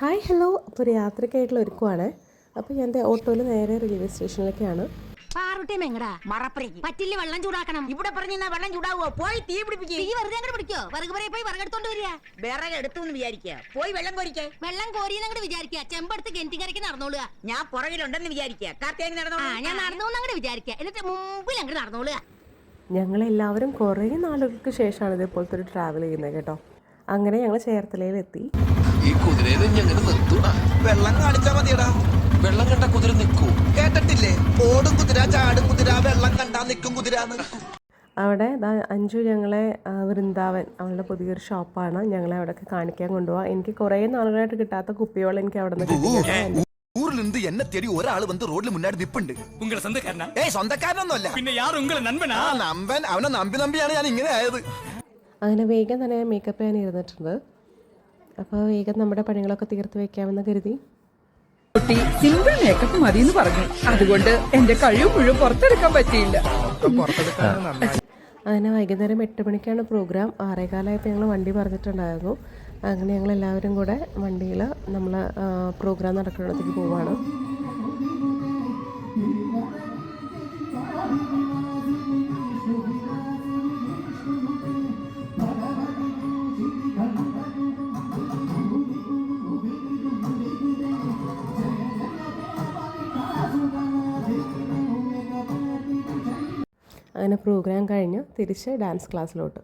Hi hello. അപ്പോൾ ഒരു യാത്രയ്ക്കായിട്ടുള്ള ഒരുക്കുവാണ്. അപ്പോൾ ഞാൻ ഓട്ടോയിൽ നേരെ റെയിൽവേ സ്റ്റേഷനിലേക്കാണ്. പറ്റില്ല, വെള്ളം ചൂടാക്കണം. ഇവിടെ പറഞ്ഞാ വെള്ളം ചൂടാവോ? പോയി തീ പിടിപ്പിക്കുക. തീ വെറുതെ അങ്ങോട്ട് പിടിക്കോ? പോയി വിറകെടുത്തോണ്ട് വരിക. വിറക് എടുത്തു വിചാരിക്കുക. പോയി വെള്ളം കോരിക്കേ. വെള്ളം കോരിയെന്നങ്ങോട്ട് വിചാരിക്കുക. ചെമ്പെടുത്ത് കിണറ്റിക്കരയ്ക്ക് നടന്നോളുക. ഞാൻ പുറകിലുണ്ടെന്ന് വിചാരിക്കുക. കാർത്തിക് നടന്നോളൂ. ഞാൻ നടന്നു അങ്ങോട്ട് വിചാരിക്കുക. എന്നിട്ട് മുമ്പിൽ അങ്ങോട്ട് നടന്നോളുക. ഞങ്ങളെല്ലാവരും കുറേ നാളുകൾക്ക് ശേഷമാണ് ഇതേപോലത്തെ ഒരു ട്രാവൽ ചെയ്യുന്നത് കേട്ടോ. അങ്ങനെ ഞങ്ങൾ ചേർത്തലയിലെത്തി. ഈ കുതിരയെ ഞങ്ങൾ നിർത്തൂടാ. വെള്ളം കാണിച്ചാ മതിയടാ. വെള്ളം കണ്ട കുതിര നിൽക്കൂ. കേട്ടിട്ടില്ലേ? ഓടും കുതിര, ചാടും കുതിര, വെള്ളം കണ്ടാ നിൽക്കും കുതിരാന്ന്. അവിടെ അഞ്ചു ഞങ്ങളെ വൃന്ദാവൻ അവളുടെ പുതിയൊരു ഷോപ്പാണ്. ഞങ്ങളെ അവിടെയൊക്കെ കാണിക്കാൻ കൊണ്ടുപോകാം. എനിക്ക് കുറേ നാളുകളായിട്ട് കിട്ടാത്ത കുപ്പിവെള്ളം എനിക്ക് അവിടെ നിന്ന് കിട്ടി. ഊരിലിருந்து എന്നെ തേടി ഒരാൾ വന്ന് റോഡിൽ മുന്നാടി നിപ്പുണ്ട്. സ്വന്തക്കാരനൊന്നുമല്ല, പിന്നെ നമ്പൻ. അവനെ നമ്പിയാണ് ഞാൻ ഇങ്ങനെ ആയത്. അങ്ങനെ വേഗം തന്നെ മേക്കപ്പ് ചെയ്യാൻ ഇരുന്നിട്ടുണ്ട്. അപ്പോൾ വേഗം നമ്മുടെ പണികളൊക്കെ തീർത്ത് വെക്കാമെന്ന് കരുതി. കുട്ടി സിമ്പിൾ മേക്കപ്പ് മതി എന്ന് പറഞ്ഞു. അതുകൊണ്ട് എന്റെ കഴിവ് മുഴുവൻ പുറത്തെടുക്കാൻ പറ്റിയില്ല. അങ്ങനെ വൈകുന്നേരം 8 മണിക്കാണ് പ്രോഗ്രാം. 6:15 ഞങ്ങൾ വണ്ടി പറഞ്ഞിട്ടുണ്ടായിരുന്നു. അങ്ങനെ ഞങ്ങൾ എല്ലാവരും കൂടെ വണ്ടിയിൽ നമ്മൾ പ്രോഗ്രാം നടക്കുന്നിടത്തേക്ക് പോവുകയാണ്. അങ്ങനെ പ്രോഗ്രാം കഴിഞ്ഞ് തിരിച്ച് ഡാൻസ് ക്ലാസ്സിലോട്ട്.